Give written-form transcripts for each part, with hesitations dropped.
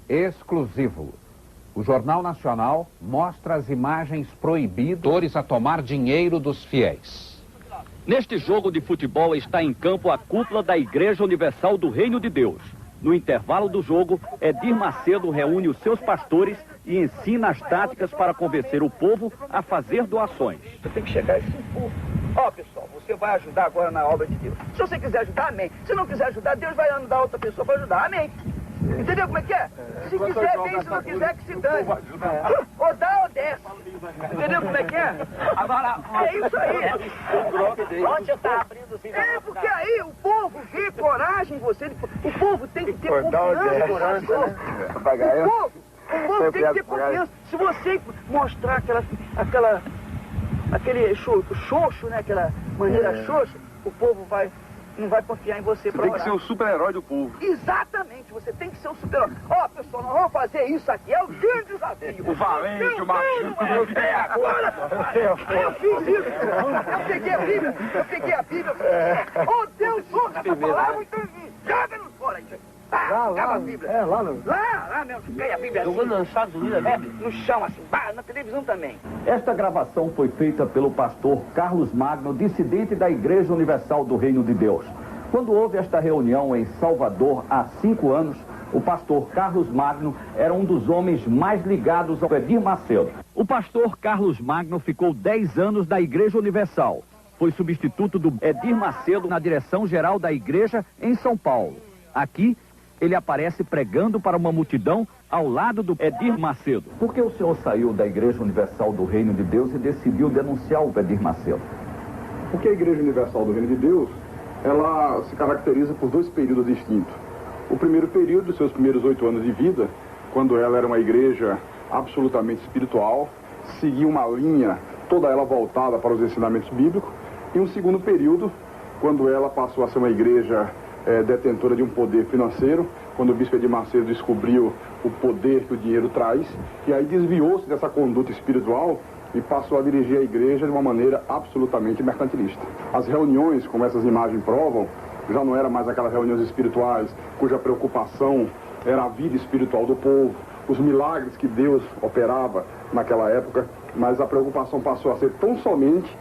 exclusivo. O Jornal Nacional mostra as imagens proibidas a tomar dinheiro dos fiéis. Neste jogo de futebol está em campo a cúpula da Igreja Universal do Reino de Deus. No intervalo do jogo, Edir Macedo reúne os seus pastores e ensina as táticas para convencer o povo a fazer doações. Você tem que chegar assim, ó, pessoal, você vai ajudar agora na obra de Deus. Se você quiser ajudar, amém. Se não quiser ajudar, Deus vai mandar outra pessoa para ajudar, amém. Entendeu como é que é? Se quiser, bem, se não quiser, que se dane. Ou dá ou desce. Entendeu como é que é? Agora, é isso aí. Onde está abrindo assim? É, porque aí o povo vê coragem em você. O povo tem que ter confiança. O povo tem que ter confiança. Se você mostrar aquele xoxo, né? Aquela maneira xoxa, o povo não vai confiar em você. Você tem que ser o super-herói do povo. Exatamente, você tem que ser o super-herói. Ó, pessoal, nós vamos fazer isso aqui, é o grande desafio. O valente, o macho. É agora, eu fiz isso. Eu peguei a Bíblia. Oh, Deus, ouça essa palavra, então joga nos fora aí. Acaba a Bíblia. É, lá no... Lá mesmo, peguei a Bíblia assim. Jogando nos Estados Unidos, no chão, assim, na televisão também. Esta gravação foi feita pelo pastor Carlos Magno, dissidente da Igreja Universal do Reino de Deus. Quando houve esta reunião em Salvador há 5 anos, o pastor Carlos Magno era um dos homens mais ligados ao Edir Macedo. O pastor Carlos Magno ficou 10 anos da Igreja Universal. Foi substituto do Edir Macedo na direção-geral da igreja em São Paulo. Aqui, ele aparece pregando para uma multidão ao lado do Edir Macedo. Por que o senhor saiu da Igreja Universal do Reino de Deus e decidiu denunciar o Edir Macedo? Porque a Igreja Universal do Reino de Deus, ela se caracteriza por 2 períodos distintos. O primeiro período, seus primeiros 8 anos de vida, quando ela era uma igreja absolutamente espiritual, seguia uma linha, toda ela voltada para os ensinamentos bíblicos. E um segundo período, quando ela passou a ser uma igreja detentora de um poder financeiro, quando o bispo Edir Macedo descobriu o poder que o dinheiro traz, e aí desviou-se dessa conduta espiritual e passou a dirigir a igreja de uma maneira absolutamente mercantilista. As reuniões, como essas imagens provam, já não eram mais aquelas reuniões espirituais cuja preocupação era a vida espiritual do povo, os milagres que Deus operava naquela época, mas a preocupação passou a ser tão somente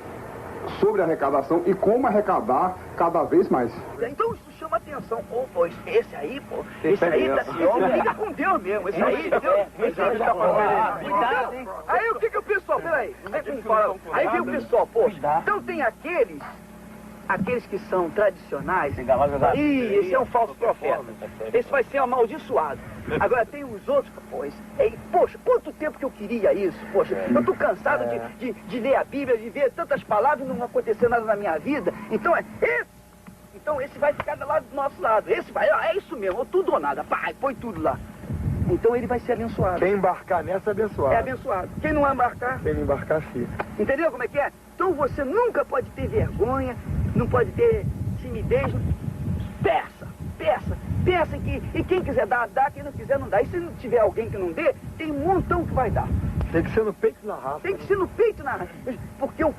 sobre a arrecadação e como arrecadar cada vez mais. Então isso chama atenção. Pô, esse aí, esse aí liga com Deus mesmo. Esse aí, Deus tá fazendo. Aí o que o pessoal, peraí, aí vem o pessoal, então tem aqueles que são tradicionais, e esse é um falso profeta. Esse vai ser amaldiçoado. Agora tem os outros, poxa, quanto tempo que eu queria isso, poxa, eu tô cansado de ler a Bíblia, de ver tantas palavras e não acontecer nada na minha vida, então esse vai ficar do nosso lado, esse vai, é isso mesmo, tudo ou nada, põe tudo lá. Então ele vai ser abençoado. Quem embarcar nessa é abençoado. É abençoado. Quem não embarcar? Quem não embarcar, fica. Entendeu como é que é? Então você nunca pode ter vergonha, não pode ter timidez. Peça e quem quiser dar, quem não quiser não dá. E se não tiver alguém que não dê, tem um montão que vai dar. Tem que ser no peito e na raça. Tem que ser no peito e na raça. Porque o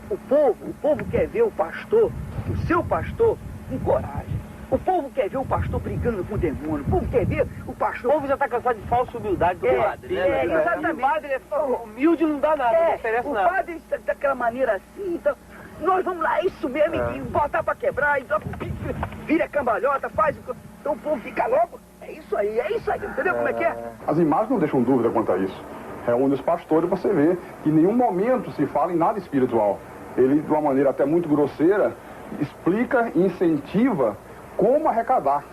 povo quer ver o pastor, o seu pastor, com coragem. O povo quer ver o pastor brigando com o demônio. O povo quer ver o pastor... O povo já está cansado de falsa humildade do padre, né? Exatamente. O padre é humilde, não dá nada, não oferece nada. O padre daquela maneira assim, então... Nós vamos lá, isso mesmo, e botar pra quebrar, e vira cambalhota, faz... Então o povo fica logo, é isso aí, entendeu como é que é? As imagens não deixam dúvida quanto a isso. Reúne os pastores, você vê que em nenhum momento se fala em nada espiritual. Ele, de uma maneira até muito grosseira, explica e incentiva como arrecadar,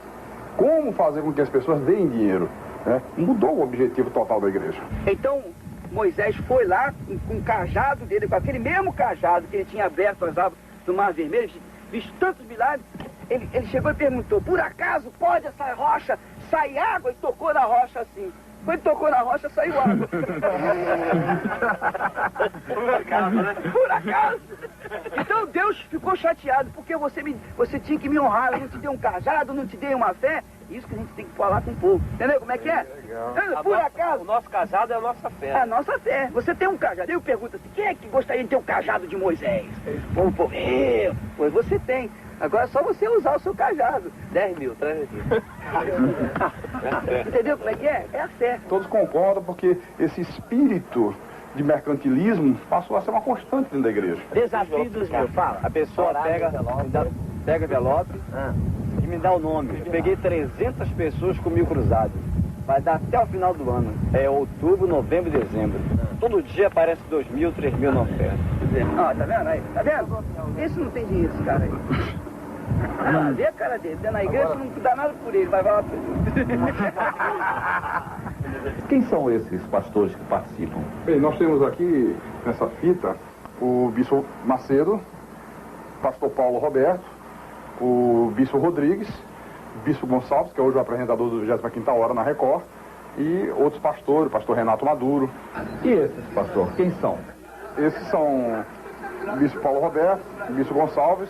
como fazer com que as pessoas deem dinheiro, né? Mudou o objetivo total da igreja. Então... Moisés foi lá com o cajado dele, com aquele mesmo cajado que ele tinha aberto as águas do Mar Vermelho, visto tantos milagres, ele chegou e perguntou, por acaso pode essa rocha sair água? E tocou na rocha assim. Quando tocou na rocha, saiu água. Por acaso, né? Por acaso. Então Deus ficou chateado, porque você tinha que me honrar, eu não te dei um cajado, não te dei uma fé. Isso que a gente tem que falar com o povo. Entendeu como é que é? Por acaso... O nosso cajado é a nossa fé. É a nossa fé. Você tem um cajado. Eu pergunto assim, quem é que gostaria de ter um cajado de Moisés? O povo, pois você tem. Agora é só você usar o seu cajado. 10 mil, traz aqui. Entendeu como é que é? É a fé. Todos concordam porque esse espírito de mercantilismo passou a ser uma constante dentro da igreja. Desafio dos meus, fala. A pessoa pega envelope e me dá o nome. Eu peguei 300 pessoas com 1000 cruzados. Vai dar até o final do ano. É outubro, novembro e dezembro. Todo dia aparece 2.000, 3.000 na oferta. Ó, tá vendo aí? Tá vendo? Esse não tem dinheiro, esse cara aí. Ah, vê a cara dele. Na igreja agora... não dá nada por ele, vai lá. Quem são esses pastores que participam? Bem, nós temos aqui nessa fita o bispo Macedo, pastor Paulo Roberto, o bispo Rodrigues, bispo Gonçalves, que é hoje o apresentador do 25ª Hora na Record, e outros pastores, o pastor Renato Maduro. E esses, pastor, quem são? Esses são o bispo Paulo Roberto, o bispo Gonçalves,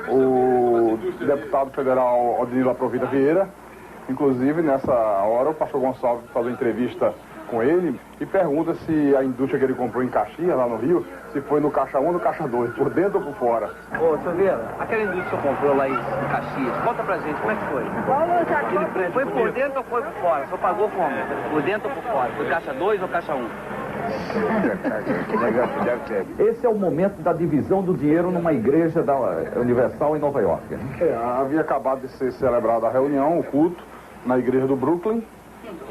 o deputado federal Odinilo Aprovita Vieira. Inclusive, nessa hora, o pastor Gonçalves faz uma entrevista com ele e pergunta se a indústria que ele comprou em Caxias, lá no Rio, se foi no caixa 1 ou no caixa 2, por dentro ou por fora. Ô, Silveira, aquela indústria que você comprou lá em Caxias, conta pra gente, como é que foi? Foi por dentro ou foi por fora? Você pagou como? Por dentro ou por fora? Foi caixa 2 ou caixa 1? Esse é o momento da divisão do dinheiro numa igreja da Universal em Nova York. Havia acabado de ser celebrada a reunião, o culto, na igreja do Brooklyn.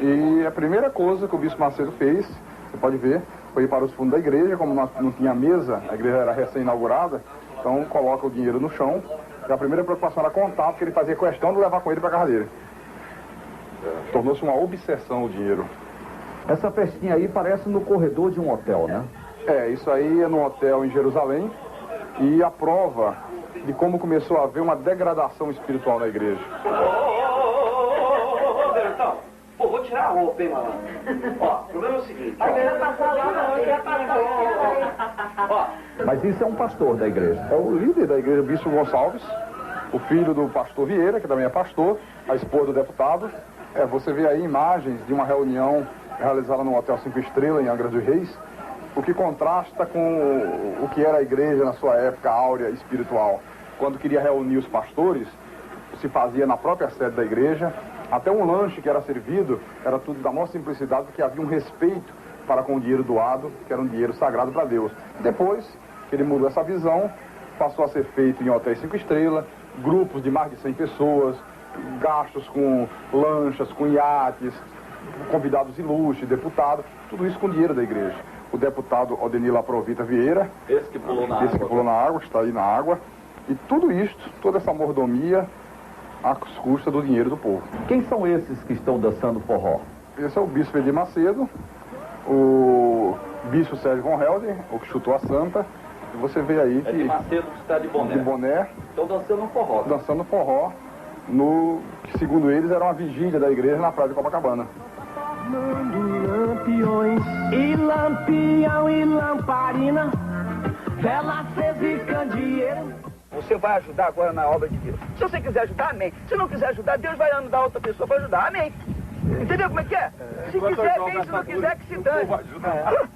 E a primeira coisa que o bispo Macedo fez, você pode ver, foi ir para os fundos da igreja. Como não tinha mesa, a igreja era recém-inaugurada, então coloca o dinheiro no chão. E a primeira preocupação era contar, porque ele fazia questão de levar com ele para a casa dele. Tornou-se uma obsessão o dinheiro. Essa festinha aí parece no corredor de um hotel, né? Isso aí é num hotel em Jerusalém. E a prova de como começou a haver uma degradação espiritual na igreja. Pô, vou tirar a roupa, hein, malandro? Ó, o problema é o seguinte, ó. Mas isso é um pastor da igreja. É o líder da igreja, o bispo Gonçalves, o filho do pastor Vieira, que também é pastor, a esposa do deputado. Você vê aí imagens de uma reunião realizada no Hotel 5 Estrelas, em Angra dos Reis, o que contrasta com o que era a igreja na sua época áurea espiritual. Quando queria reunir os pastores, se fazia na própria sede da igreja. Até um lanche que era servido era tudo da maior simplicidade, porque havia um respeito para com o dinheiro doado, que era um dinheiro sagrado para Deus. Depois que ele mudou essa visão, passou a ser feito em hotéis 5 estrelas, grupos de mais de 100 pessoas, gastos com lanchas, com iates, convidados ilustres, deputados, tudo isso com dinheiro da igreja. O deputado Odinilo Aprovita Vieira, esse que pulou na água, está aí na água, e tudo isto, toda essa mordomia, às custas do dinheiro do povo. Quem são esses que estão dançando forró? Esse é o bispo Edir Macedo, o bispo Sérgio Von Helder, o que chutou a santa. E você vê aí que... Edir Macedo que está de boné. De boné. Estão dançando forró. Dançando forró, no que segundo eles era uma vigília da igreja na praia de Copacabana. Lampiões e lampião e lamparina, vela acesa e candeeiro. Você vai ajudar agora na obra de Deus. Se você quiser ajudar, amém. Se não quiser ajudar, Deus vai mandar outra pessoa para ajudar, amém. Entendeu como é que é? Se quiser, bem, se não quiser, que se dane.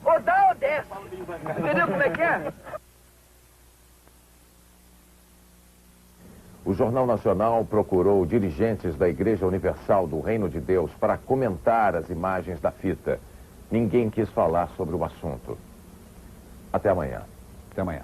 Ou dá ou desce. Entendeu como é que é? O Jornal Nacional procurou dirigentes da Igreja Universal do Reino de Deus para comentar as imagens da fita. Ninguém quis falar sobre o assunto. Até amanhã. Até amanhã.